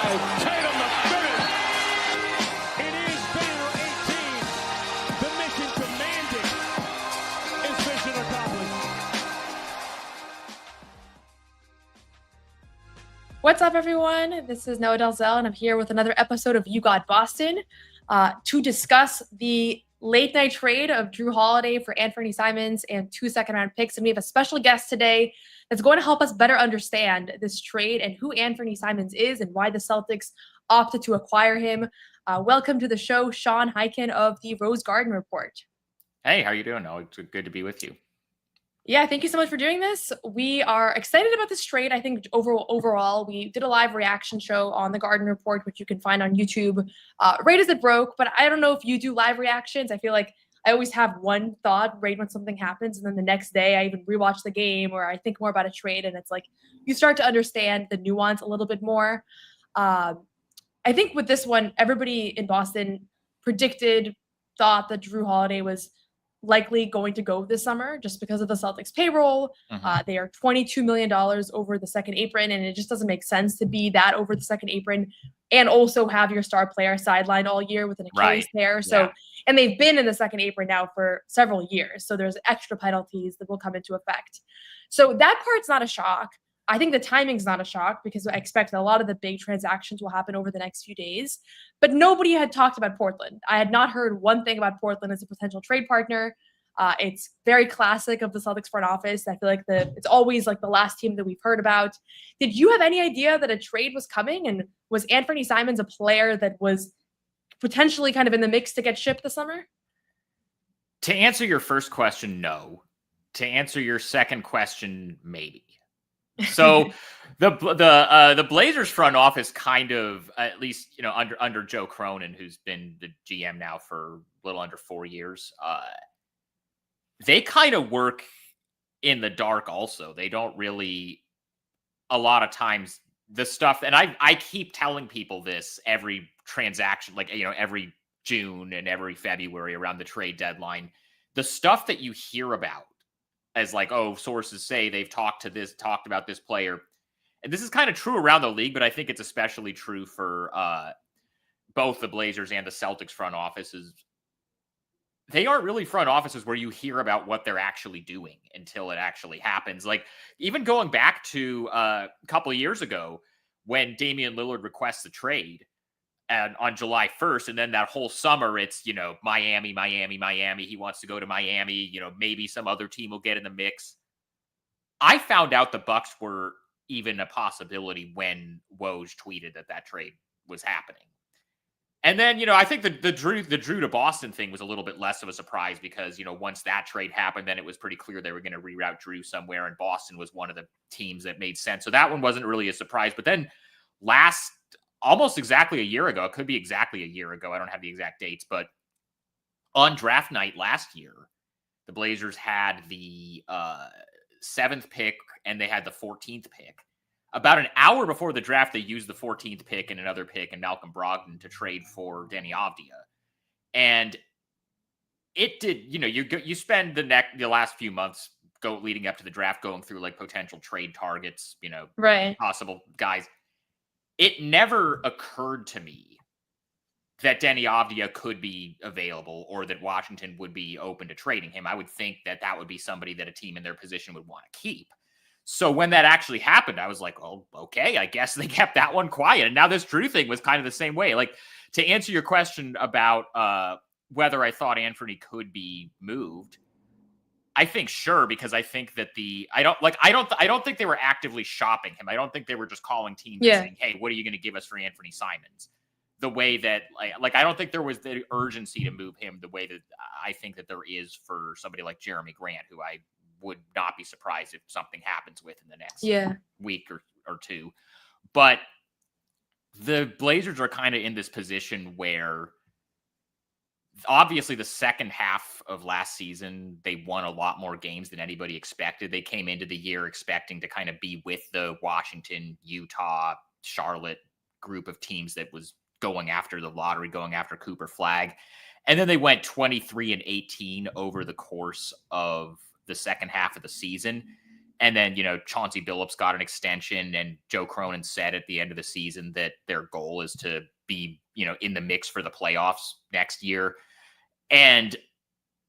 Tatum the finish. It is Banner 18. The mission demanding is mission accomplished. What's up, everyone? This is Noa Dalzell, and I'm here with another episode of You Got Boston to discuss the late-night trade of Jrue Holiday for Anfernee Simons and 2 second-round picks. And we have a special guest today that's going to help us better understand this trade and who Anfernee Simons is and why the Celtics opted to acquire him. Welcome to the show, Sean Highkin of the Rose Garden Report. Hey, how you doing? Oh, it's good to be with you. Yeah, thank you so much for doing this. We are excited about this trade. I think overall, we did a live reaction show on the Garden Report, which you can find on YouTube right as it broke. But I don't know if you do live reactions. I feel like I always have one thought right when something happens. And then the next day I even rewatch the game or I think more about a trade. And it's like you start to understand the nuance a little bit more. I think with this one, everybody in Boston thought that Jrue Holiday was likely going to go this summer just because of the Celtics payroll. They are $22 million over the second apron, and it just doesn't make sense to be that over the second apron and also have your star player sidelined all year with an Achilles tear. So, and they've been in the second apron now for several years. So there's extra penalties that will come into effect. So that part's not a shock. I think the timing's not a shock because I expect that a lot of the big transactions will happen over the next few days. But nobody had talked about Portland. I had not heard one thing about Portland as a potential trade partner. It's very classic of the Celtics front office. I feel like it's always like the last team that we've heard about. Did you have any idea that a trade was coming? And was Anfernee Simons a player that was potentially kind of in the mix to get shipped this summer? To answer your first question, no. To answer your second question, maybe. So the Blazers front office kind of, at least, under Joe Cronin, who's been the GM now for a little under 4 years, they kind of work in the dark also. They don't really, a lot of times, the stuff, and I keep telling people this every transaction, like, every June and every February around the trade deadline, the stuff that you hear about as like, oh, sources say they've talked about this player. And this is kind of true around the league, but I think it's especially true for both the Blazers and the Celtics front offices. They aren't really front offices where you hear about what they're actually doing until it actually happens. Like, even going back to a couple of years ago when Damian Lillard requests the trade and on July 1st, and then that whole summer, it's, Miami. He wants to go to Miami. Maybe some other team will get in the mix. I found out the Bucks were even a possibility when Woj tweeted that trade was happening. And then, I think the Jrue to Boston thing was a little bit less of a surprise because, once that trade happened, then it was pretty clear they were going to reroute Jrue somewhere, and Boston was one of the teams that made sense. So that one wasn't really a surprise. But then almost exactly a year ago, it could be exactly a year ago, I don't have the exact dates, but on draft night last year, the Blazers had the 7th pick and they had the 14th pick. About an hour before the draft, they used the 14th pick and another pick and Malcolm Brogdon to trade for Deni Avdija. And it did, you spend the last few months leading up to the draft going through like potential trade targets, right, possible guys. It never occurred to me that Deni Avdija could be available or that Washington would be open to trading him. I would think that would be somebody that a team in their position would want to keep. So when that actually happened, I was like, oh, okay, I guess they kept that one quiet. And now this Jrue thing was kind of the same way. Like, to answer your question about whether I thought Anfernee could be moved, I think sure, because I think that I don't think they were actively shopping him. I don't think they were just calling teams and saying, hey, what are you going to give us for Anfernee Simons? The way that like I don't think there was the urgency to move him the way that I think that there is for somebody like Jeremy Grant, who I would not be surprised if something happens with in the next week or two. But the Blazers are kind of in this position where obviously the second half of last season, they won a lot more games than anybody expected. They came into the year expecting to kind of be with the Washington, Utah, Charlotte group of teams that was going after the lottery, going after Cooper Flag. And then they went 23-18 over the course of the second half of the season. And then, Chauncey Billups got an extension, and Joe Cronin said at the end of the season that their goal is to be, in the mix for the playoffs next year. And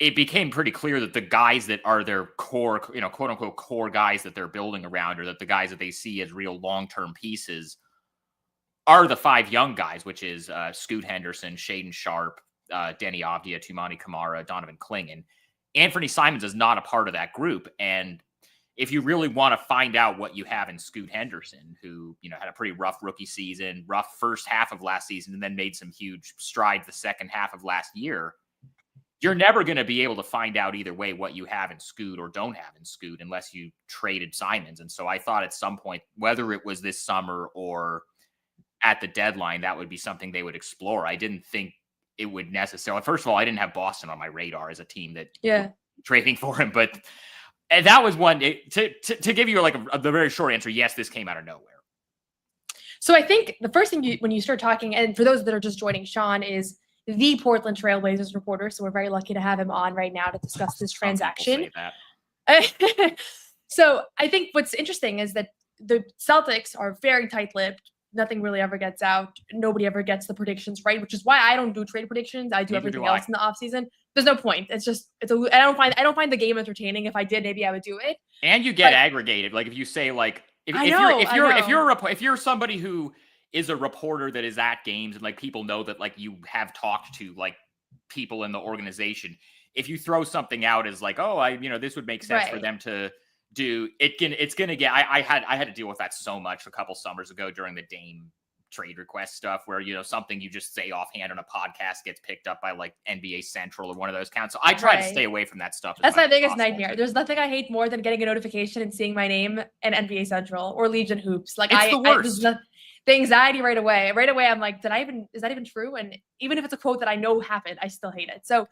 it became pretty clear that the guys that are their core, quote unquote core guys that they're building around, or that the guys that they see as real long-term pieces, are the 5 young guys, which is Scoot Henderson, Shaden Sharp, Denny Avdia, Tumani Kamara, Donovan Clingan. Anfernee Simons is not a part of that group. And if you really want to find out what you have in Scoot Henderson, who, had a pretty rough rookie season, rough first half of last season, and then made some huge strides the second half of last year, you're never going to be able to find out either way what you have in Scoot or don't have in Scoot unless you traded Simons. And so I thought at some point, whether it was this summer or at the deadline, that would be something they would explore. I didn't think it would necessarily. First of all, I didn't have Boston on my radar as a team that trading for him, but that was one to give you like the very short answer. Yes, this came out of nowhere. So I think the first thing when you start talking, and for those that are just joining, Sean is the Portland Trailblazers reporter. So we're very lucky to have him on right now to discuss this transaction. So I think what's interesting is that the Celtics are very tight-lipped. Nothing really ever gets out. Nobody ever gets the predictions right, which is why I don't do trade predictions. I do everything else in the offseason. There's no point. I don't find the game entertaining. If I did, maybe I would do it. And you get aggregated. Like if you say like if you're somebody who is a reporter that is at games and like people know that like you have talked to like people in the organization. If you throw something out as like, oh, this would make sense for them to do it. It's going to get, I had to deal with that so much a couple summers ago during the Dame trade request stuff where, something you just say offhand on a podcast gets picked up by like NBA Central or one of those accounts. So I try to stay away from that stuff. That's my biggest nightmare. There's nothing I hate more than getting a notification and seeing my name in NBA Central or Legion Hoops. Like it's the worst. The anxiety right away. I'm like, is that even true? And even if it's a quote that I know happened, I still hate it. So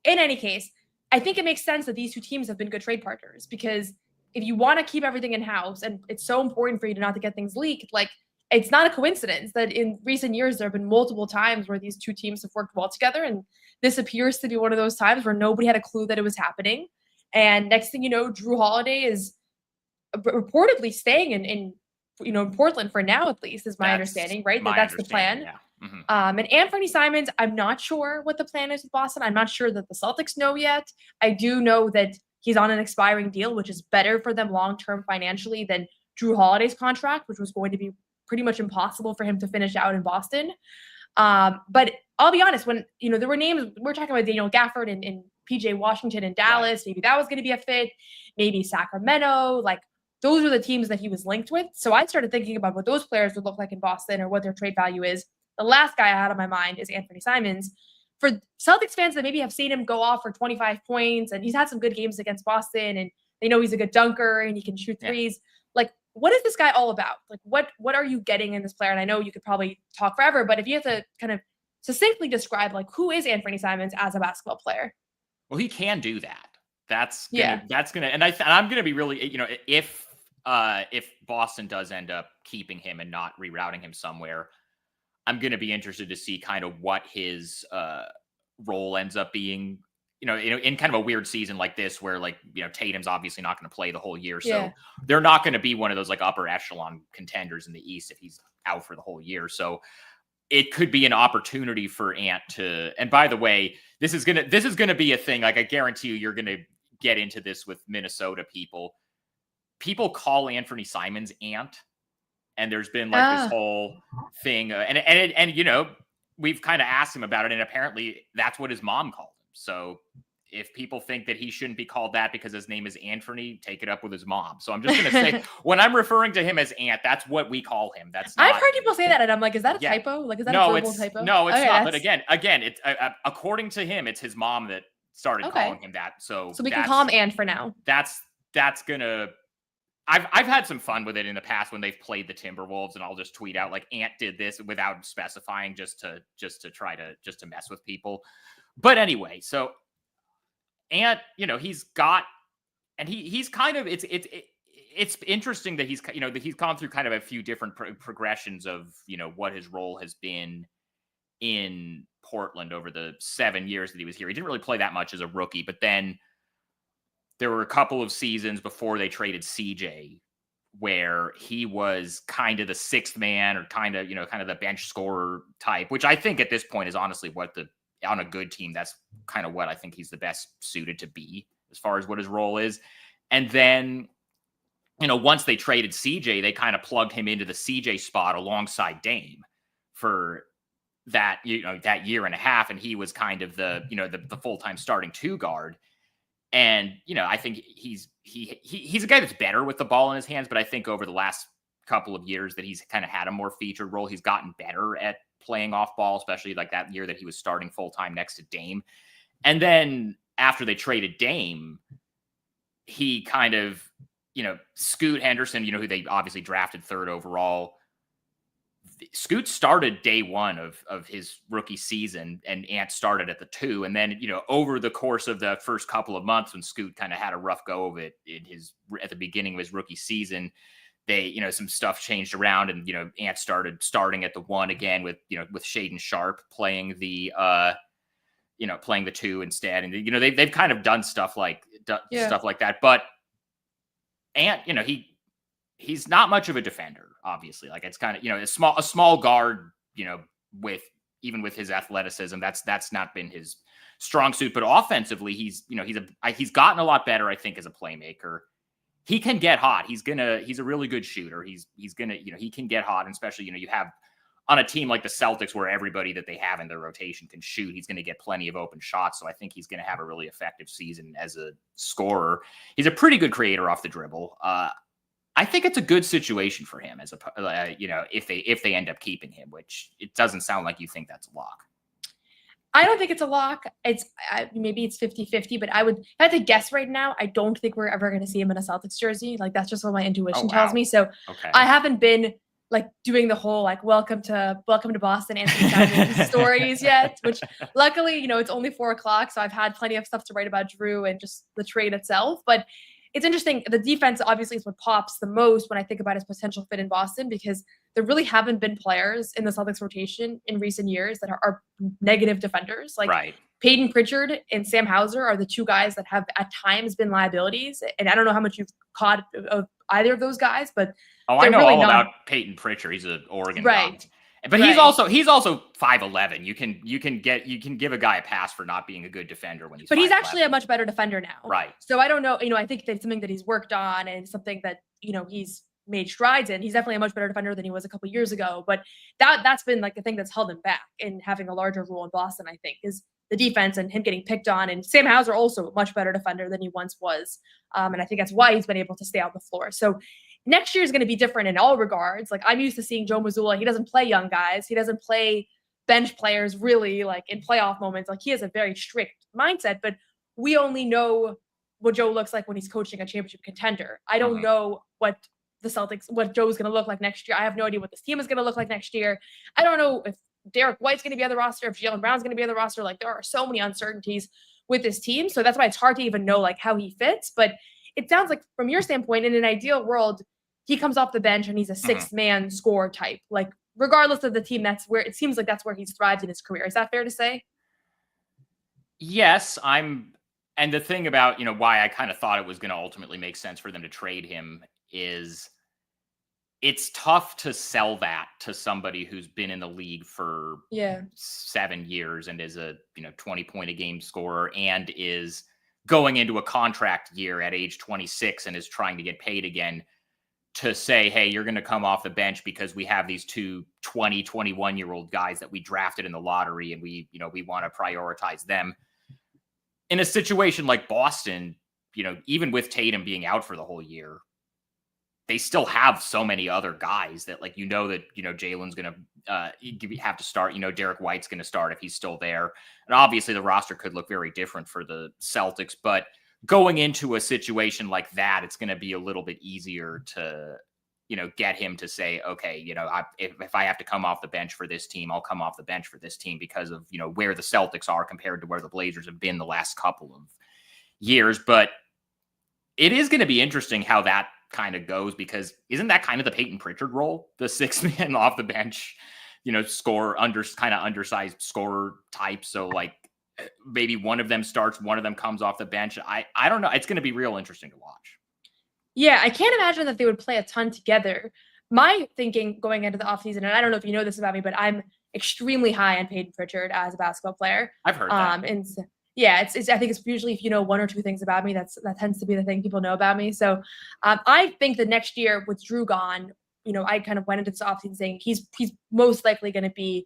in any case, I think it makes sense that these two teams have been good trade partners, because if you want to keep everything in-house and it's so important for you to not to get things leaked, like it's not a coincidence that in recent years, there have been multiple times where these two teams have worked well together. And this appears to be one of those times where nobody had a clue that it was happening. And next thing you know, Jrue Holiday is reportedly staying in Portland for now, at least, is my understanding, right? That's the plan. Yeah. Mm-hmm. And Anfernee Simons, I'm not sure what the plan is with Boston. I'm not sure that the Celtics know yet. I do know that he's on an expiring deal, which is better for them long-term financially than Jrue Holiday's contract, which was going to be pretty much impossible for him to finish out in Boston. But I'll be honest, when, there were names, we're talking about Daniel Gafford and PJ Washington in Dallas. Right. Maybe that was going to be a fit. Maybe Sacramento. Like, those are the teams that he was linked with. So I started thinking about what those players would look like in Boston or what their trade value is. The last guy I had on my mind is Anfernee Simons. For Celtics fans that maybe have seen him go off for 25 points, and he's had some good games against Boston, and they know he's a good dunker and he can shoot threes. Like, what is this guy all about? Like, what are you getting in this player? And I know you could probably talk forever, but if you have to kind of succinctly describe, like, who is Anfernee Simons as a basketball player? Well, he can do that. And I'm gonna be really, if Boston does end up keeping him and not rerouting him somewhere, I'm going to be interested to see kind of what his role ends up being, in kind of a weird season like this where, like, Tatum's obviously not going to play the whole year. So they're not going to be one of those like upper echelon contenders in the East if he's out for the whole year. So it could be an opportunity for Ant to, and by the way, this is going to be a thing. Like, I guarantee you're going to get into this with Minnesota people. People call Anfernee Simons Ant. And there's been like this whole thing, and we've kind of asked him about it, and apparently that's what his mom called him. So if people think that he shouldn't be called that because his name is Anfernee, take it up with his mom. So I'm just going to say, when I'm referring to him as Ant, that's what we call him. That's not, I've heard people say that, and I'm like, is that a typo? Like, is that a verbal typo? No, it's not. But again, it's according to him, it's his mom that started calling him that. So we can call him Ant for now. That's gonna. I've had some fun with it in the past when they've played the Timberwolves, and I'll just tweet out like Ant did this without specifying just to try to mess with people. But anyway, so Ant, he's got, and he's kind of, it's interesting that he's gone through kind of a few different progressions of, what his role has been in Portland over the 7 years that he was here. He didn't really play that much as a rookie, but then there were a couple of seasons before they traded CJ where he was kind of the sixth man or kind of the bench scorer type, which I think at this point is honestly on a good team, that's kind of what I think he's the best suited to be as far as what his role is. And then, once they traded CJ, they kind of plugged him into the CJ spot alongside Dame for that, that year and a half. And he was kind of the full-time starting two guard. And, I think he's a guy that's better with the ball in his hands, but I think over the last couple of years that he's kind of had a more featured role. He's gotten better at playing off ball, especially like that year that he was starting full-time next to Dame. And then after they traded Dame, he kind of, Scoot Henderson, who they obviously drafted third overall. Scoot started day one of his rookie season, and Ant started at the 2. And then, over the course of the first couple of months when Scoot kind of had a rough go of it at the beginning of his rookie season, they, some stuff changed around, and, Ant starting at the 1 again with Shaedon Sharpe playing the 2 instead. And, they've kind of done stuff like that. But Ant, he's not much of a defender, obviously. Like, it's kind of, a small guard, with his athleticism, that's not been his strong suit. But offensively, he's gotten a lot better, I think, as a playmaker. He can get hot. He's a really good shooter. He can get hot, and especially, you have on a team like the Celtics where everybody that they have in their rotation can shoot. He's going to get plenty of open shots. So I think he's going to have a really effective season as a scorer. He's a pretty good creator off the dribble. I think it's a good situation for him if they end up keeping him, which it doesn't sound like you think that's a lock. I don't think it's a lock. Maybe it's 50-50, but I have to guess right now. I don't think we're ever going to see him in a Celtics jersey. Like, that's just what my intuition tells me. So okay. I haven't been like doing the whole like welcome to Boston Anfernee Simons stories yet, which luckily, it's only 4:00. So I've had plenty of stuff to write about Jrue and just the trade itself. But it's interesting. The defense obviously is what pops the most when I think about his potential fit in Boston, because there really haven't been players in the Celtics rotation in recent years that are negative defenders. Like right. Peyton Pritchard and Sam Hauser are the two guys that have at times been liabilities. And I don't know how much you've caught of either of those guys, but I know really all about Peyton Pritchard. He's an Oregon guy. But he's also 5'11". You can give a guy a pass for not being a good defender when he's. But 5'11". He's actually a much better defender now. Right. So I don't know. I think that's something that he's worked on and something that he's made strides in. He's definitely a much better defender than he was a couple years ago. But that's been like the thing that's held him back in having a larger role in Boston. I think is the defense and him getting picked on. And Sam Hauser also a much better defender than he once was. And I think that's why he's been able to stay on the floor. So next year is going to be different in all regards. Like, I'm used to seeing Joe Mazzulla. He doesn't play young guys. He doesn't play bench players really like in playoff moments. Like, he has a very strict mindset, but we only know what Joe looks like when he's coaching a championship contender. I don't know what Joe's going to look like next year. I have no idea what this team is going to look like next year. I don't know if Derek White's going to be on the roster, if Jaylen Brown's going to be on the roster. Like, there are so many uncertainties with this team. So that's why it's hard to even know like how he fits. But it sounds like from your standpoint, in an ideal world, he comes off the bench and he's a sixth man scorer type. Like, regardless of the team, that's where he's thrived in his career. Is that fair to say? Yes, and the thing about, why I kind of thought it was going to ultimately make sense for them to trade him is it's tough to sell that to somebody who's been in the league for 7 years and is a, 20-point a game scorer and is going into a contract year at age 26 and is trying to get paid again, to say, hey, you're going to come off the bench because we have these two 20, 21-year-old guys that we drafted in the lottery and we want to prioritize them. In a situation like Boston, even with Tatum being out for the whole year, they still have so many other guys that that, Jalen's going to have to start. Derek White's going to start if he's still there. And obviously the roster could look very different for the Celtics, but going into a situation like that, it's going to be a little bit easier to, get him to say, okay, if I have to come off the bench for this team, I'll come off the bench for this team because of, where the Celtics are compared to where the Blazers have been the last couple of years. But it is going to be interesting how that kind of goes, because isn't that kind of the Peyton Pritchard role? The sixth man off the bench, undersized scorer type. So maybe one of them starts, one of them comes off the bench. I don't know. It's going to be real interesting to watch. Yeah, I can't imagine that they would play a ton together. My thinking going into the offseason, and I don't know if you know this about me, but I'm extremely high on Peyton Pritchard as a basketball player. I've heard that. And yeah, it's I think it's usually if you know one or two things about me, that tends to be the thing people know about me. So I think the next year with Jrue gone, I kind of went into this offseason saying he's most likely going to be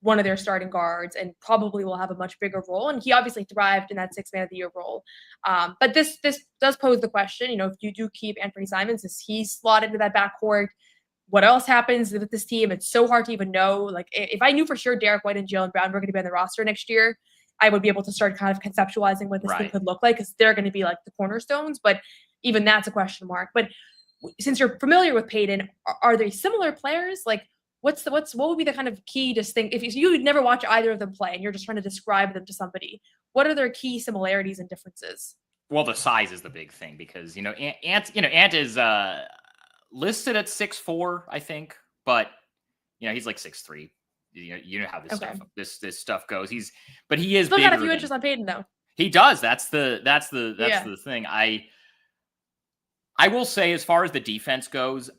one of their starting guards and probably will have a much bigger role. And he obviously thrived in that 6th man of the year role. But this does pose the question, if you do keep Anfernee Simons, is he slotted into that backcourt? What else happens with this team? It's so hard to even know. Like if I knew for sure Derek White and Jaylen Brown were going to be on the roster next year, I would be able to start kind of conceptualizing what this team could look like because they're going to be like the cornerstones. But even that's a question mark. But since you're familiar with Peyton, are they similar players? Like what would be the kind of key distinct if you would never watch either of them play and you're just trying to describe them to somebody? What are their key similarities and differences? Well, the size is the big thing because Ant is listed at 6'4", I think, but he's like 6'3". You know how this stuff goes. He is still got a few inches on Peyton though. He does. That's the thing. I will say, as far as the defense goes,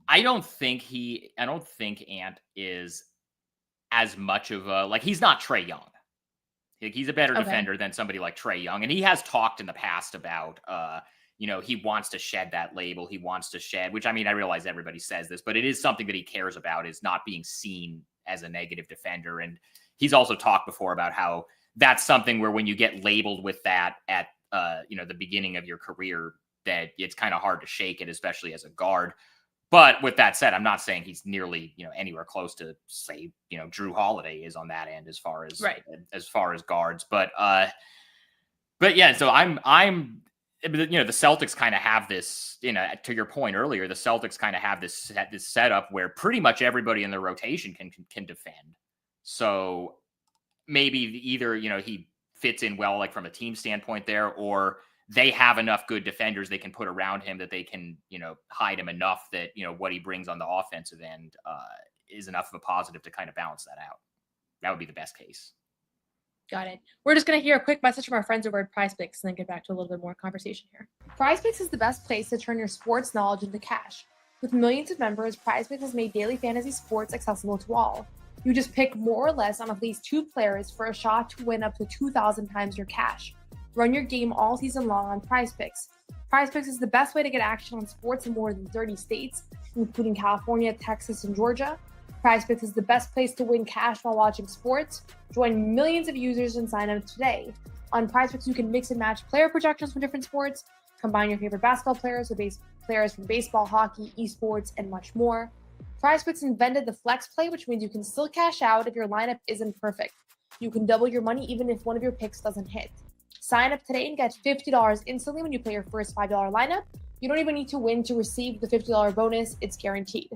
I don't think Ant is as much of a he's not Trae Young. He's a better defender than somebody like Trae Young, and he has talked in the past about he wants to shed that label. He wants to shed, which I realize everybody says this, but it is something that he cares about, is not being seen as a negative defender. And he's also talked before about how that's something where when you get labeled with that at the beginning of your career, that it's kind of hard to shake it, especially as a guard. But with that said, I'm not saying he's nearly, anywhere close to say, Jrue Holiday is on that end as far as guards. But yeah, so I'm the Celtics kind of have this, to your point earlier, the Celtics kind of have this setup where pretty much everybody in the rotation can defend. So maybe either, he fits in well, like from a team standpoint there, or they have enough good defenders they can put around him that they can, hide him enough that, what he brings on the offensive end is enough of a positive to kind of balance that out. That would be the best case. Got it. We're just going to hear a quick message from our friends over at PrizePicks and then get back to a little bit more conversation here. PrizePicks is the best place to turn your sports knowledge into cash. With millions of members, PrizePicks has made daily fantasy sports accessible to all. You just pick more or less on at least 2 players for a shot to win up to 2,000 times your cash. Run your game all season long on PrizePicks. PrizePicks is the best way to get action on sports in more than 30 states, including California, Texas, and Georgia. PrizePicks is the best place to win cash while watching sports. Join millions of users and sign up today. On PrizePicks, you can mix and match player projections from different sports, combine your favorite basketball players with players from baseball, hockey, esports, and much more. PrizePicks invented the flex play, which means you can still cash out if your lineup isn't perfect. You can double your money even if one of your picks doesn't hit. Sign up today and get $50 instantly when you play your first $5 lineup. You don't even need to win to receive the $50 bonus. It's guaranteed.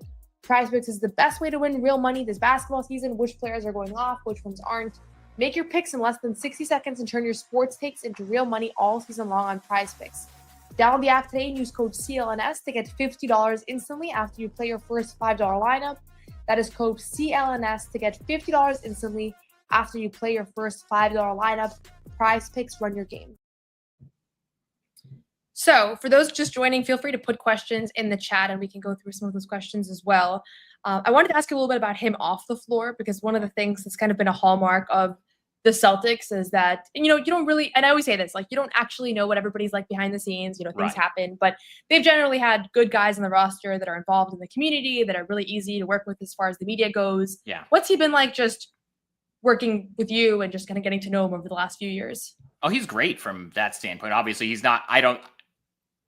PrizePicks is the best way to win real money this basketball season. Which players are going off, which ones aren't. Make your picks in less than 60 seconds and turn your sports takes into real money all season long on PrizePicks. Download the app today and use code CLNS to get $50 instantly after you play your first $5 lineup. That is code CLNS to get $50 instantly after you play your first $5 lineup. PrizePicks, run your game. So for those just joining, feel free to put questions in the chat and we can go through some of those questions as well. I wanted to ask you a little bit about him off the floor, because one of the things that's kind of been a hallmark of the Celtics is that, you don't really, and I always say this, you don't actually know what everybody's like behind the scenes, things happen, but they've generally had good guys on the roster that are involved in the community, that are really easy to work with as far as the media goes. Yeah. What's he been like just working with you and just kind of getting to know him over the last few years? Oh, he's great from that standpoint. Obviously, he's not,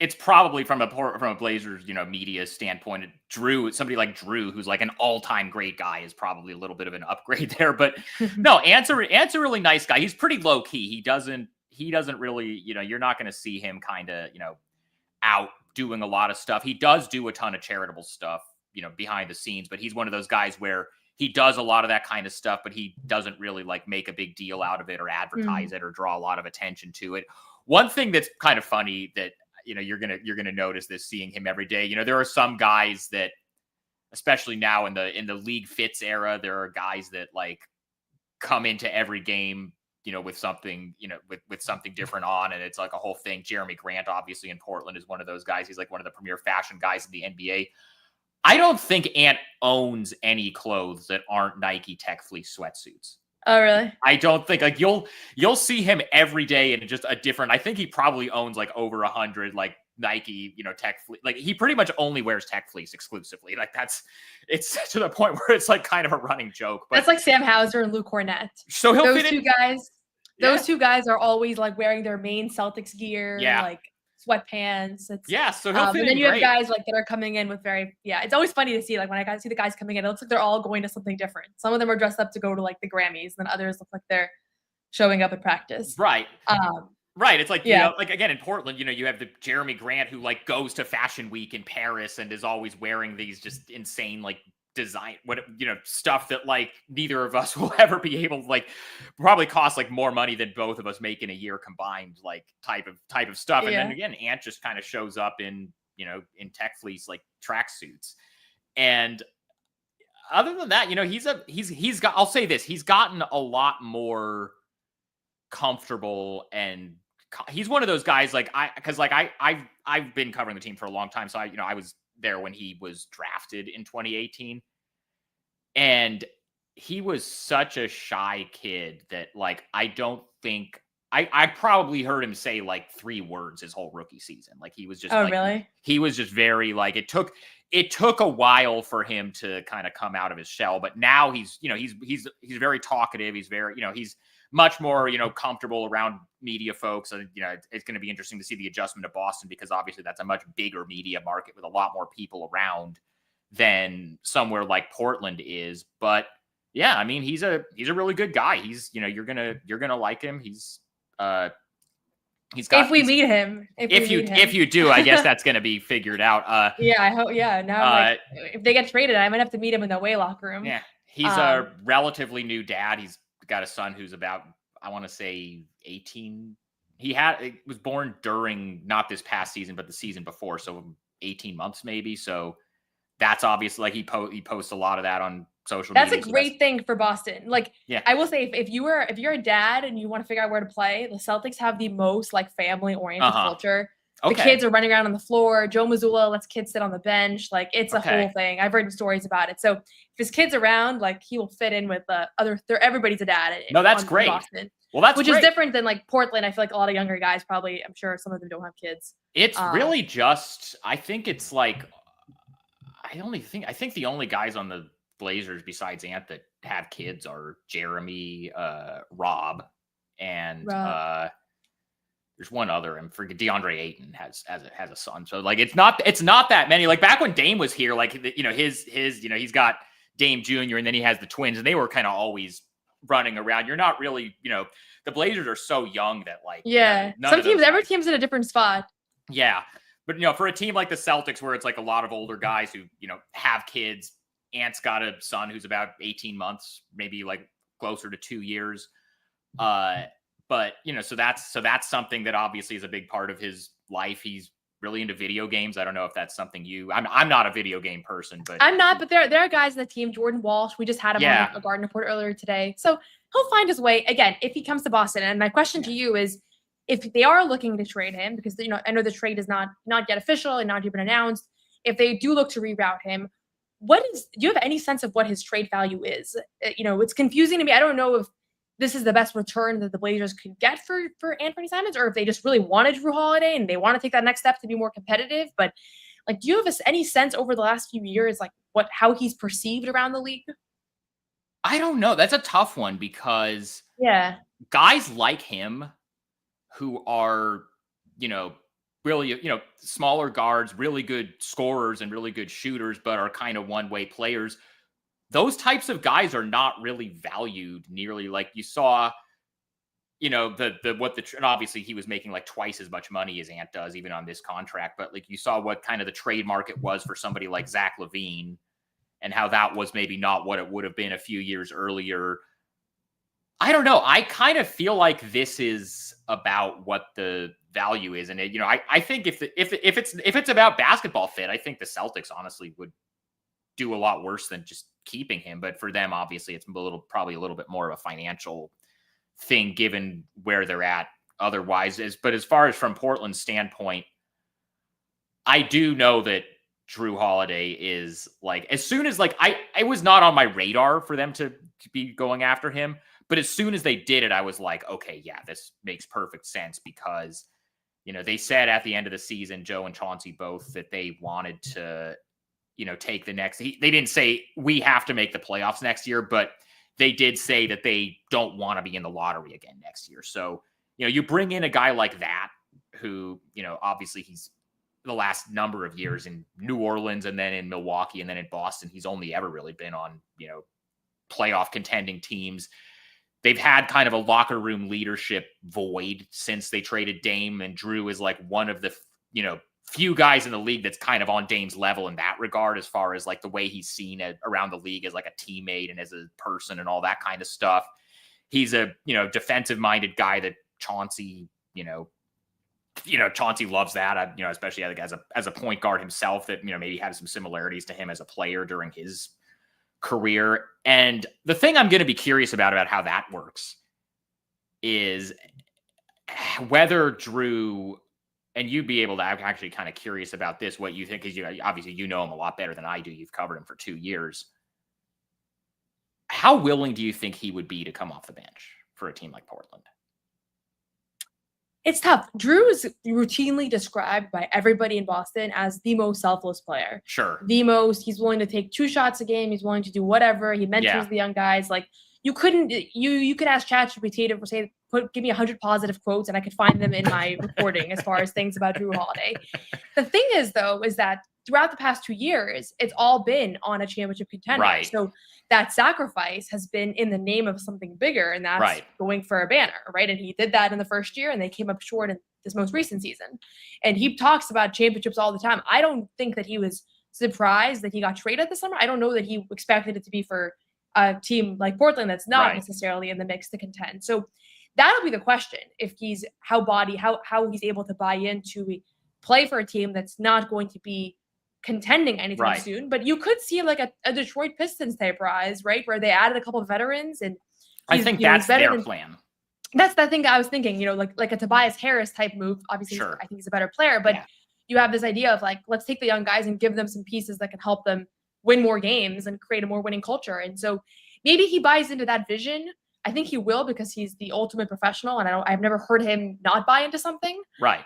it's probably from a Blazers, media standpoint, somebody like Jrue, who's like an all-time great guy, is probably a little bit of an upgrade there. But no, Ant's a really nice guy. He's pretty low key. He doesn't really, you're not going to see him kind of, out doing a lot of stuff. He does do a ton of charitable stuff, behind the scenes, but he's one of those guys where he does a lot of that kind of stuff, but he doesn't really make a big deal out of it or advertise it or draw a lot of attention to it. One thing that's kind of funny that, you're gonna notice this seeing him every day. There are some guys that, especially now in the league fits era, there are guys that come into every game with something, with something different on, and it's like a whole thing. Jeremy Grant, obviously in Portland, is one of those guys. He's like one of the premier fashion guys in the NBA. I don't think Ant owns any clothes that aren't Nike Tech Fleece sweatsuits. Oh, really? I don't think like you'll see him every day in just a different. I think he probably owns like over 100 like Nike, Tech Fleece. Like he pretty much only wears Tech Fleece exclusively. Like it's to the point where it's like kind of a running joke. But that's like Sam Hauser and Luke Cornett. So he'll those fit two in. guys. Those two guys are always like wearing their main Celtics gear, like sweatpants. So he'll fit in. And then you have guys like that are coming in with it's always funny to see like when I see the guys coming in, it looks like they're all going to something different. Some of them are dressed up to go to like the Grammys, and then others look like they're showing up at practice. Right. Right. It's like, like again, in Portland, you have the Jeremy Grant who like goes to Fashion Week in Paris and is always wearing these just insane, like design, stuff that like neither of us will ever be able to like probably cost like more money than both of us make in a year combined, like type of stuff. And then again, Ant just kind of shows up in, in Tech Fleece, like tracksuits. And other than that, he's got, I'll say this, he's gotten a lot more comfortable, and he's one of those guys like I've been covering the team for a long time. So I was there when he was drafted in 2018, and he was such a shy kid that like I don't think I probably heard him say like 3 words his whole rookie season. Like he was just really? He was just very like it took a while for him to kind of come out of his shell, but now he's very talkative. He's very he's much more comfortable around media folks, and it's going to be interesting to see the adjustment to Boston, because obviously that's a much bigger media market with a lot more people around than somewhere like Portland is. But yeah, I mean he's a really good guy. He's you're gonna like him. He's got, if we meet him, if you do, I guess that's going to be figured out. I hope. Yeah, now if they get traded, I might have to meet him in the away locker room. Yeah, he's a relatively new dad. He's got a son who's about, I want to say 18. He was born during not this past season, but the season before, so 18 months maybe. So that's obviously like he posts a lot of that on social media. That's a great thing for Boston. Like, I will say, if you're a dad and you want to figure out where to play, the Celtics have the most like family oriented culture. The kids are running around on the floor. Joe Mazzulla lets kids sit on the bench. Like it's a whole thing. I've read stories about it. So if his kid's around, like he will fit in with everybody's a dad. No, that's great. Boston. Well, that's which is different than like Portland. I feel like a lot of younger guys probably, I'm sure some of them don't have kids. It's really just, I think it's like, I think the only guys on the Blazers besides Ant that have kids are Jeremy, Rob, and there's one other. I'm forget. DeAndre Ayton has a son. So like it's not that many. Like back when Dame was here, like his he's got Dame Jr. and then he has the twins, and they were kind of always running around. You're not really the Blazers are so young that like some teams, every team's in a different spot. Yeah, but for a team like the Celtics where it's like a lot of older guys who have kids. Ant's got a son who's about 18 months, maybe like closer to 2 years. But so that's something that obviously is a big part of his life. He's really into video games. I don't know if that's something I'm not a video game person, but I'm not, but there are guys in the team. Jordan Walsh, we just had him on a Garden Report earlier today. So he'll find his way again if he comes to Boston. And my question to you is, if they are looking to trade him, because I know the trade is not yet official and not even announced, if they do look to reroute him, do you have any sense of what his trade value is? It's confusing to me. I don't know if this is the best return that the Blazers could get for Anfernee Simons, or if they just really wanted Jrue Holiday and they want to take that next step to be more competitive. But like, do you have any sense over the last few years, like how he's perceived around the league? I don't know. That's a tough one, because guys like him who are, really, smaller guards, really good scorers and really good shooters, but are kind of one-way players. Those types of guys are not really valued nearly like you saw, and obviously he was making like twice as much money as Ant does, even on this contract. But like you saw what kind of the trade market was for somebody like Zach LaVine, and how that was maybe not what it would have been a few years earlier. I don't know. I kind of feel like this is about what the value is, and I think if it's about basketball fit, I think the Celtics honestly would do a lot worse than just keeping him. But for them, obviously, it's probably a little bit more of a financial thing given where they're at otherwise. But as far as from Portland's standpoint, I do know that Jrue Holiday is like, as soon as like, I was not on my radar for them to be going after him, but as soon as they did it, I was like, okay, yeah, this makes perfect sense because, you know, they said at the end of the season, Joe and Chauncey both, that they wanted to, you know, take the next, they didn't say we have to make the playoffs next year, but they did say that they don't want to be in the lottery again next year. So, you know, you bring in a guy like that who, you know, obviously he's the last number of years in New Orleans and then in Milwaukee and then in Boston, he's only ever really been on, you know, playoff contending teams. They've had kind of a locker room leadership void since they traded Dame, and Jrue is like one of the, you know, few guys in the league that's kind of on Dame's level in that regard, as far as like the way he's seen around the league as like a teammate and as a person and all that kind of stuff. He's a, you know, defensive minded guy that Chauncey, Chauncey loves that, you know, especially like as a point guard himself, that, you know, maybe had some similarities to him as a player during his career. And the thing I'm going to be curious about how that works is whether Jrue, and you'd be able to, I'm actually kind of curious about this, what you think, because you obviously you know him a lot better than I do. You've covered him for 2 years. How willing do you think he would be to come off the bench for a team like Portland? It's tough. Jrue is routinely described by everybody in Boston as the most selfless player. Sure. He's willing to take 2 shots a game. He's willing to do whatever. He mentors the young guys. Like, you could ask ChatGPT to say, give me 100 positive quotes and I could find them in my reporting as far as things about Jrue Holiday. The thing is, though, is that throughout the past 2 years, it's all been on a championship contender. Right. So that sacrifice has been in the name of something bigger, and that's going for a banner, right? And he did that in the first year, and they came up short in this most recent season. And he talks about championships all the time. I don't think that he was surprised that he got traded this summer. I don't know that he expected it to be for a team like Portland that's not necessarily in the mix to contend. So that'll be the question, if he's how he's able to buy into play for a team that's not going to be contending anytime soon. But you could see like a Detroit Pistons type rise, right, where they added a couple of veterans, and I think that's their plan. That's the thing I was thinking, you know, like a Tobias Harris type move. Obviously, I think he's a better player, but you have this idea of like, let's take the young guys and give them some pieces that can help them win more games and create a more winning culture. And so maybe he buys into that vision. I think he will, because he's the ultimate professional, and I've never heard him not buy into something. Right.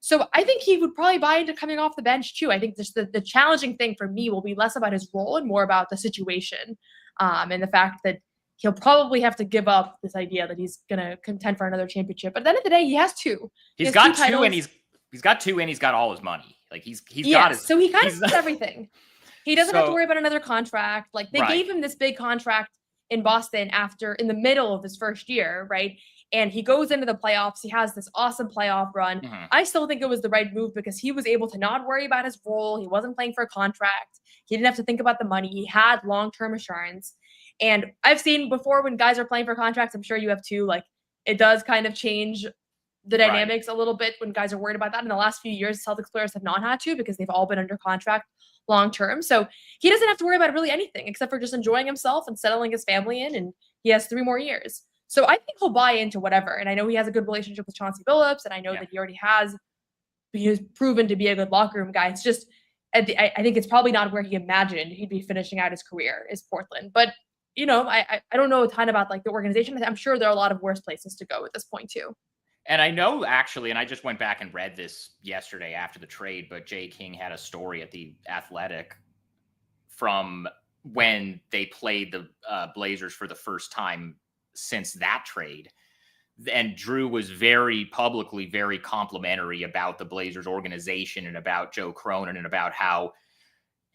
So I think he would probably buy into coming off the bench too. I think just the challenging thing for me will be less about his role and more about the situation, and the fact that he'll probably have to give up this idea that he's going to contend for another championship. But at the end of the day, he has 2. He's got 2, and he's got 2, and he's got all his money. Like he's got his. So he kind of does everything. He doesn't have to worry about another contract. Like they gave him this big contract in Boston in the middle of his first year, right? And he goes into the playoffs. He has this awesome playoff run. Mm-hmm. I still think it was the right move because he was able to not worry about his role. He wasn't playing for a contract. He didn't have to think about the money. He had long-term assurance. And I've seen before when guys are playing for contracts, I'm sure you have too, like it does kind of change the dynamics a little bit when guys are worried about that. In the last few years, Celtics players have not had to, because they've all been under contract long-term. So he doesn't have to worry about really anything except for just enjoying himself and settling his family in. And he has 3 more years. So I think he'll buy into whatever. And I know he has a good relationship with Chauncey Billups, and I know that he has proven to be a good locker room guy. It's just, I think it's probably not where he imagined he'd be finishing out his career, is Portland. But, you know, I don't know a ton about like the organization. I'm sure there are a lot of worse places to go at this point too. And I know actually, and I just went back and read this yesterday after the trade, but Jay King had a story at The Athletic from when they played the Blazers for the first time since that trade. And Jrue was very publicly very complimentary about the Blazers organization and about Joe Cronin and about how,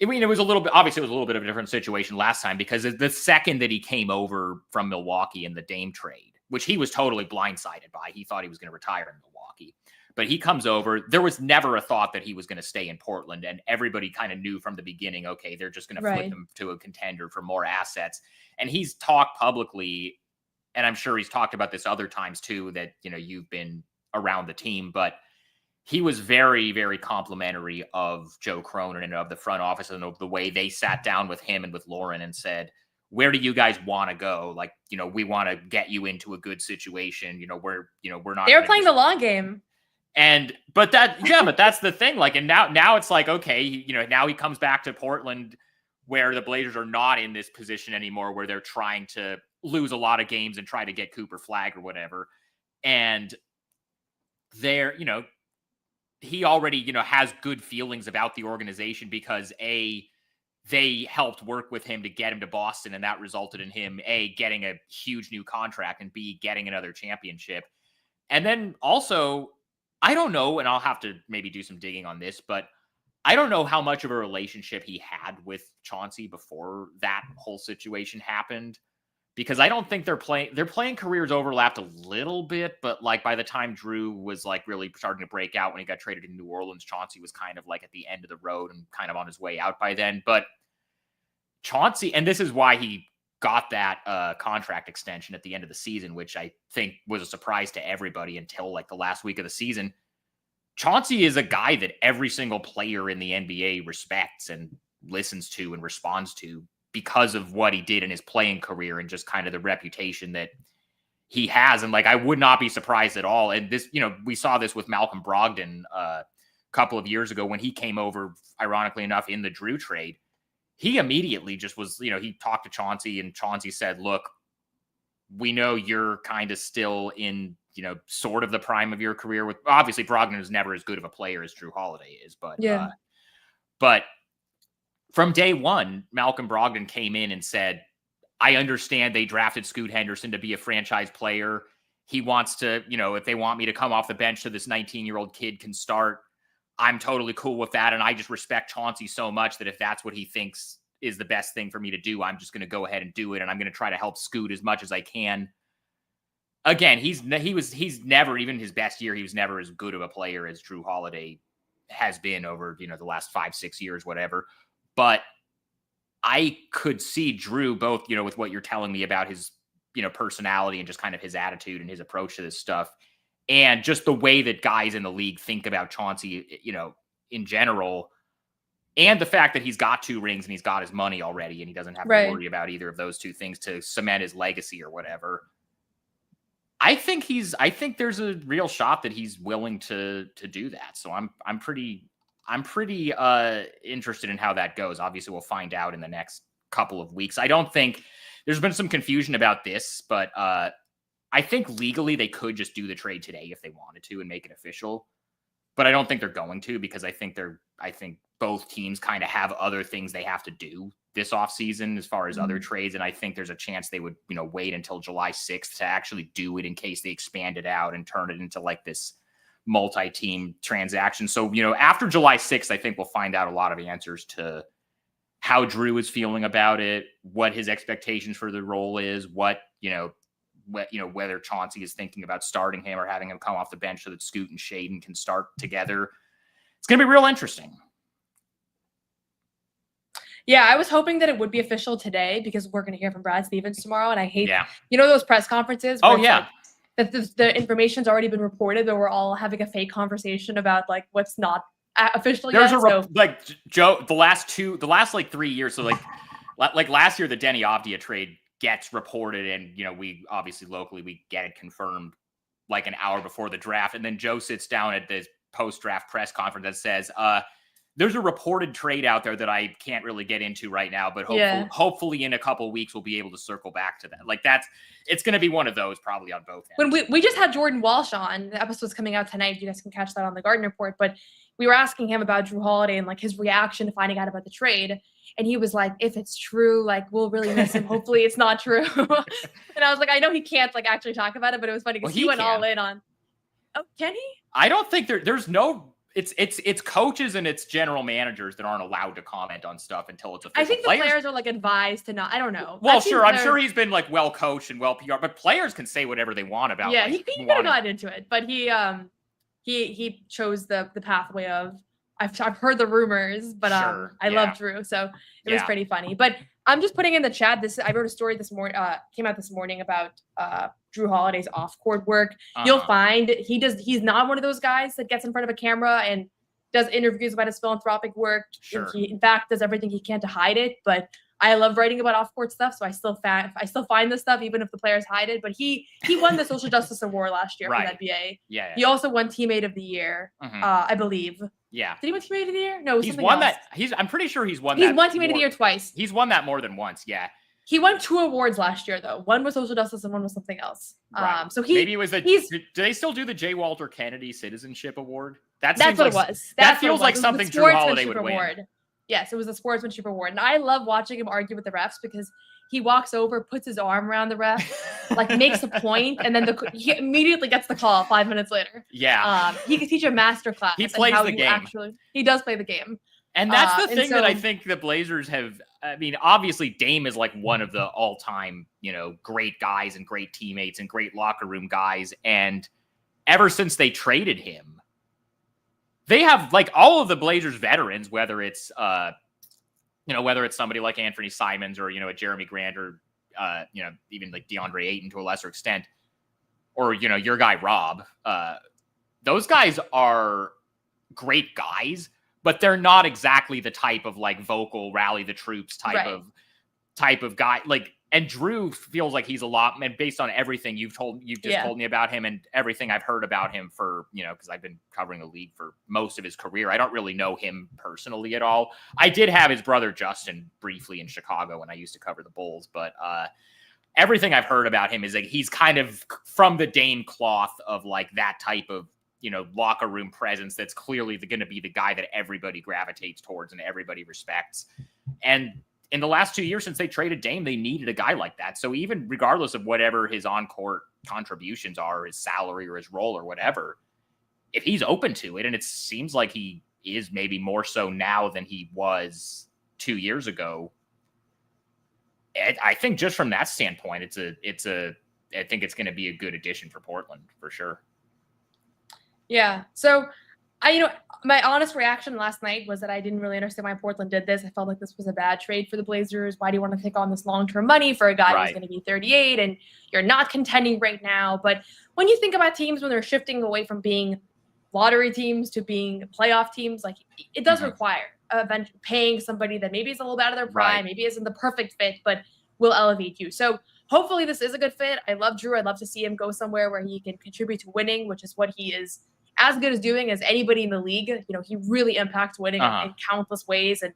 I mean, it was a little bit of a different situation last time, because the second that he came over from Milwaukee in the Dame trade, which he was totally blindsided by, he thought he was going to retire in Milwaukee, but he comes over. There was never a thought that he was going to stay in Portland. And everybody kind of knew from the beginning, okay, they're just going to flip him to a contender for more assets. And he's talked publicly, and I'm sure he's talked about this other times too, that, you know, you've been around the team, but he was very, very complimentary of Joe Cronin and of the front office and of the way they sat down with him and with Lauren and said, where do you guys want to go? Like, we want to get you into a good situation. We're not. They're playing the long game. But that's the thing. Like, and now it's like, okay, now he comes back to Portland where the Blazers are not in this position anymore, where they're trying to lose a lot of games and try to get Cooper Flagg or whatever. And they're, he already, has good feelings about the organization because they helped work with him to get him to Boston, and that resulted in him, getting a huge new contract, and B, getting another championship. And then also, I don't know, and I'll have to maybe do some digging on this, but I don't know how much of a relationship he had with Chauncey before that whole situation happened, because I don't think their playing careers overlapped a little bit, but like by the time Jrue was like really starting to break out when he got traded to New Orleans, Chauncey was kind of like at the end of the road and kind of on his way out by then. But Chauncey, and this is why he got that contract extension at the end of the season, which I think was a surprise to everybody until like the last week of the season. Chauncey is a guy that every single player in the NBA respects and listens to and responds to because of what he did in his playing career and just kind of the reputation that he has. And like, I would not be surprised at all. And this, we saw this with Malcolm Brogdon a couple of years ago when he came over, ironically enough, in the Jrue trade. He immediately just was, he talked to Chauncey, and Chauncey said, look, we know you're kind of still in, sort of the prime of your career. With obviously Brogdon is never as good of a player as Jrue Holiday is, but but from day one, Malcolm Brogdon came in and said, I understand they drafted Scoot Henderson to be a franchise player. He wants to, if they want me to come off the bench so this 19-year-old kid can start, I'm totally cool with that. And I just respect Chauncey so much that if that's what he thinks is the best thing for me to do, I'm just going to go ahead and do it. And I'm going to try to help Scoot as much as I can. Again, he's never, even his best year, he was never as good of a player as Jrue Holiday has been over, the last 5-6 years, whatever. But I could see Jrue both, with what you're telling me about his, personality and just kind of his attitude and his approach to this stuff, and just the way that guys in the league think about Chauncey, in general, and the fact that he's got 2 rings and he's got his money already and he doesn't have to worry about either of those 2 things to cement his legacy or whatever. I think there's a real shot that he's willing to do that. So I'm pretty interested in how that goes. Obviously, we'll find out in the next couple of weeks. I don't think there's been some confusion about this, but I think legally they could just do the trade today if they wanted to and make it official. But I don't think they're going to, because I think both teams kind of have other things they have to do this offseason as far as other trades. And I think there's a chance they would, wait until July 6th to actually do it in case they expand it out and turn it into like this multi-team transaction. So, after July 6th, I think we'll find out a lot of answers to how Jrue is feeling about it, what his expectations for the role is, whether Chauncey is thinking about starting him or having him come off the bench so that Scoot and Shaden can start together. It's going to be real interesting. Yeah, I was hoping that it would be official today because we're going to hear from Brad Stevens tomorrow. And I hate, those press conferences. Oh, yeah. Like, that the information's already been reported, but we're all having a fake conversation about like what's not official yet. Joe, the last 3 years. So like last year, the Denny Avdia trade gets reported, and we obviously locally we get it confirmed like an hour before the draft, and then Joe sits down at the post-draft press conference that says, there's a reported trade out there that I can't really get into right now, but hopefully in a couple of weeks we'll be able to circle back to that. Like it's going to be one of those probably on both ends. When we just had Jordan Walsh on, the episode's coming out tonight. You guys can catch that on the Garden Report, but we were asking him about Jrue Holiday and like his reaction to finding out about the trade. And he was like, if it's true, like we'll really miss him. Hopefully it's not true. And I was like, I know he can't like actually talk about it, but it was funny because he went all in on. Oh, can he? I don't think there's no. It's coaches and it's general managers that aren't allowed to comment on stuff until it's official. I think the players are like advised to not. I don't know. Well, sure, I'm sure he's been like well coached and well PR, but players can say whatever they want about. Yeah, he could have gotten into it, but he chose the pathway of. I've heard the rumors, but I love Jrue, so it was pretty funny. But I'm just putting in the chat. I wrote a story this morning, came out this morning about Jrue Holiday's off-court work. You'll find he's not one of those guys that gets in front of a camera and does interviews about his philanthropic work. Sure. He, in fact, does everything he can to hide it. But I love writing about off-court stuff, so I still find this stuff even if the players hide it. But he won the Social Justice Award last year for the NBA. Yeah. He also won Teammate of the Year, I believe. Yeah. Did he win Teammate of the Year? No, it was he's something won else. that. I'm pretty sure he's won He's that. won Teammate of the Year twice. He's won that more than once. Yeah. He won 2 awards last year, though. One was Social Justice and one was something else. Right. So maybe it was do they still do the J. Walter Kennedy Citizenship Award? That's what it was. That feels like something Jrue Holiday would win. Yes, it was a sportsmanship award. And I love watching him argue with the refs because he walks over, puts his arm around the ref, like makes a point, and then he immediately gets the call 5 minutes later. Yeah. He could teach a master class. He plays the game. He does play the game. And that's the thing that I think the Blazers have. I mean, obviously Dame is like one of the all-time, great guys and great teammates and great locker room guys. And ever since they traded him, they have like all of the Blazers veterans, whether it's somebody like Anfernee Simons or, a Jeremy Grant or, even like DeAndre Ayton to a lesser extent, or, your guy, Rob, those guys are great guys, but they're not exactly the type of like vocal rally the troops type of guy. Like, and Jrue feels like he's a lot, and based on everything you've just told me about him and everything I've heard about him for, because I've been covering the league for most of his career. I don't really know him personally at all. I did have his brother Justin briefly in Chicago when I used to cover the Bulls, but everything I've heard about him is like he's kind of from the Dame cloth of like that type of locker room presence that's clearly going to be the guy that everybody gravitates towards and everybody respects. And in the last 2 years since they traded Dame, they needed a guy like that. So even regardless of whatever his on-court contributions are, his salary or his role or whatever, if he's open to it, and it seems like he is maybe more so now than he was 2 years ago, I think just from that standpoint, I think it's going to be a good addition for Portland for sure. Yeah. So my honest reaction last night was that I didn't really understand why Portland did this. I felt like this was a bad trade for the Blazers. Why do you want to take on this long-term money for a guy who's going to be 38 and you're not contending right now? But when you think about teams, when they're shifting away from being lottery teams to being playoff teams, like it does require paying somebody that maybe is a little bit out of their prime, maybe isn't the perfect fit, but will elevate you. So hopefully this is a good fit. I love Jrue. I'd love to see him go somewhere where he can contribute to winning, which is what he is as good as doing as anybody in the league. He really impacts winning in countless ways. And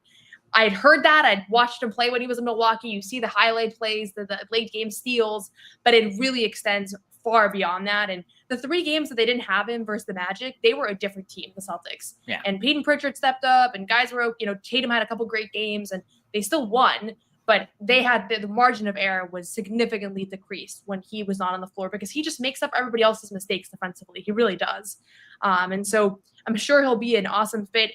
I had heard that. I'd watched him play when he was in Milwaukee. You see the highlight plays, the late game steals, but it really extends far beyond that. And the 3 games that they didn't have him versus the Magic, they were a different team, the Celtics. Yeah. And Peyton Pritchard stepped up and guys were, Tatum had a couple great games and they still won. But they had the margin of error was significantly decreased when he was not on the floor because he just makes up everybody else's mistakes defensively. He really does. And so I'm sure he'll be an awesome fit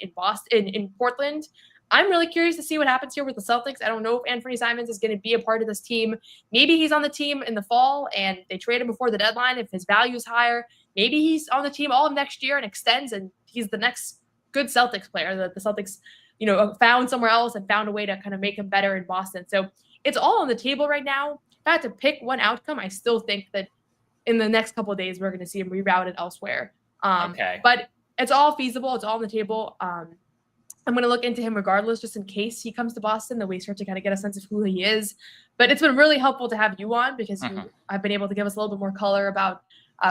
in Portland. I'm really curious to see what happens here with the Celtics. I don't know if Anfernee Simons is going to be a part of this team. Maybe he's on the team in the fall and they trade him before the deadline if his value is higher. Maybe he's on the team all of next year and extends and he's the next good Celtics player that the Celtics found somewhere else and found a way to kind of make him better in Boston. So it's all on the table right now. If I had to pick one outcome, I still think that in the next couple of days, we're going to see him rerouted elsewhere. But it's all feasible. It's all on the table. I'm going to look into him regardless, just in case he comes to Boston, that we start to kind of get a sense of who he is. But it's been really helpful to have you on because I've been able to give us a little bit more color about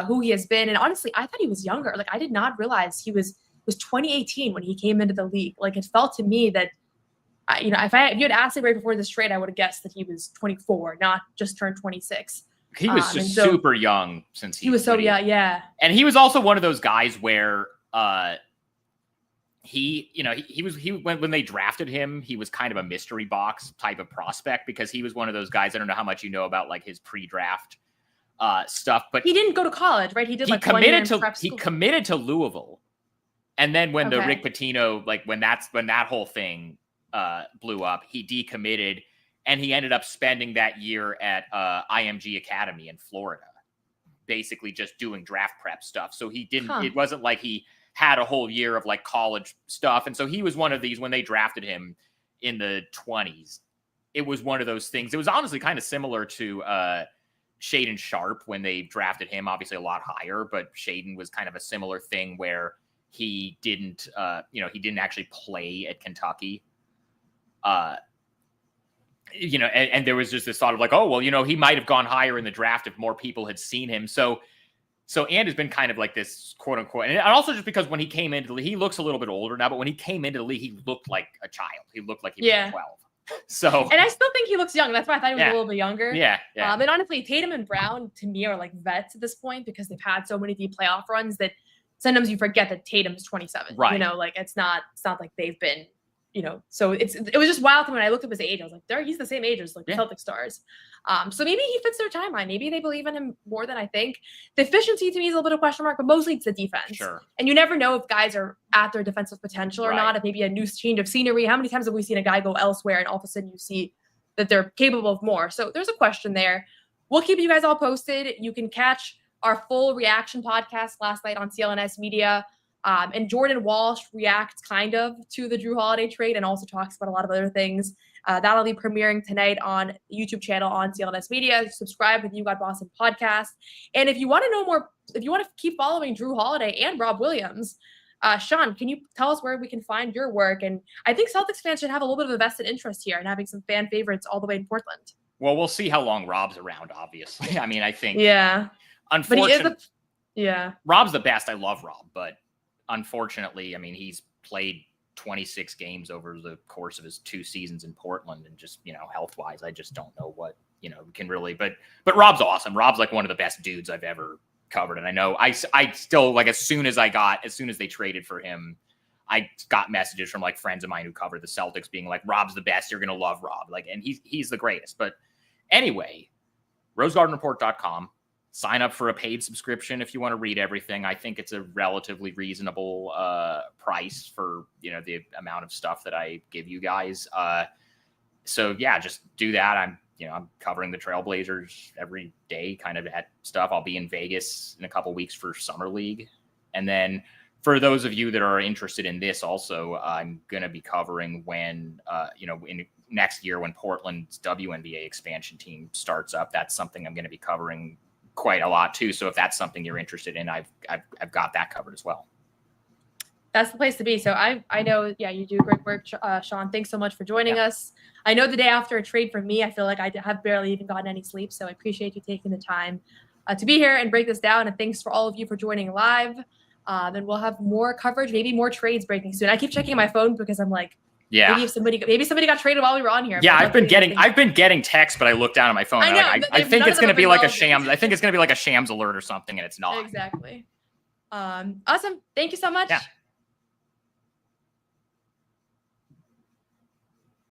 who he has been. And honestly, I thought he was younger. Like I did not realize he was 2018 when he came into the league. Like it felt to me that, if you had asked me right before this trade, I would have guessed that he was 24, not just turned 26. He was just super young since he was so young. Yeah. And he was also one of those guys where when they drafted him, he was kind of a mystery box type of prospect because he was one of those guys. I don't know how much you know about like his pre-draft stuff, but he didn't go to college, right? He did like he committed to Louisville. And then when the Rick Pitino, like when that whole thing blew up, he decommitted and he ended up spending that year at IMG Academy in Florida, basically just doing draft prep stuff. So he didn't, it wasn't like he had a whole year of like college stuff. And so he was one of these when they drafted him in the 20s. It was one of those things. It was honestly kind of similar to Shaedon Sharpe when they drafted him, obviously a lot higher, but Shaedon was kind of a similar thing where he didn't actually play at Kentucky. and there was just this thought of like, oh, well, he might have gone higher in the draft if more people had seen him. So And has been kind of like this quote unquote, and also just because when he came into the league, he looks a little bit older now, but when he came into the league, he looked like a child. He looked like he was 12. So, and I still think he looks young. That's why I thought he was a little bit younger. Yeah. And honestly, Tatum and Brown to me are like vets at this point because they've had so many deep playoff runs that sometimes you forget that Tatum's 27. Right. Like it's not like they've been, so it was just wild to me when I looked up his age. I was like, he's the same age as like the Celtic stars. So maybe he fits their timeline. Maybe they believe in him more than I think. The efficiency to me is a little bit of a question mark, but mostly it's the defense. Sure. And you never know if guys are at their defensive potential or not. If maybe a new change of scenery. How many times have we seen a guy go elsewhere and all of a sudden you see that they're capable of more? So there's a question there. We'll keep you guys all posted. You can catch our full reaction podcast last night on CLNS Media. And Jordan Walsh reacts kind of to the Jrue Holiday trade and also talks about a lot of other things. That'll be premiering tonight on the YouTube channel on CLNS Media. Subscribe to the You Got Boston podcast. And if you want to know more, if you want to keep following Jrue Holiday and Rob Williams, Sean, can you tell us where we can find your work? And I think Celtics fans should have a little bit of a vested interest here in having some fan favorites all the way in Portland. Well, we'll see how long Rob's around, obviously. I mean, I think. Yeah. Unfortunately. Yeah. Rob's the best. I love Rob, but unfortunately, I mean, he's played 26 games over the course of his 2 seasons in Portland, and just, health-wise, I just don't know what, can really, but Rob's awesome. Rob's like one of the best dudes I've ever covered. And I know I still, like, as soon as they traded for him, I got messages from like friends of mine who covered the Celtics being like, Rob's the best. You're going to love Rob. Like, and he's the greatest. But anyway, rosegardenreport.com. Sign up for a paid subscription if you want to read everything. I think it's a relatively reasonable price for, the amount of stuff that I give you guys. So yeah, just do that. I'm covering the Trailblazers every day, kind of at stuff. I'll be in Vegas in a couple weeks for Summer League. And then for those of you that are interested in this also, I'm going to be covering when, in next year when Portland's WNBA expansion team starts up. That's something I'm going to be covering quite a lot too. So if that's something you're interested in, I've got that covered as well. That's the place to be. So I know, you do great work, Sean. Thanks so much for joining us. I know the day after a trade from me, I feel like I have barely even gotten any sleep. So I appreciate you taking the time to be here and break this down. And thanks for all of you for joining live. And we'll have more coverage, maybe more trades breaking soon. I keep checking my phone because I'm like, maybe somebody got traded while we were on here. Yeah, I've been getting texts, but I look down at my phone. I know. I think it's going to be like a shams. I think it's going to be like a shams alert or something, and it's not. Exactly. Awesome. Thank you so much. Yeah.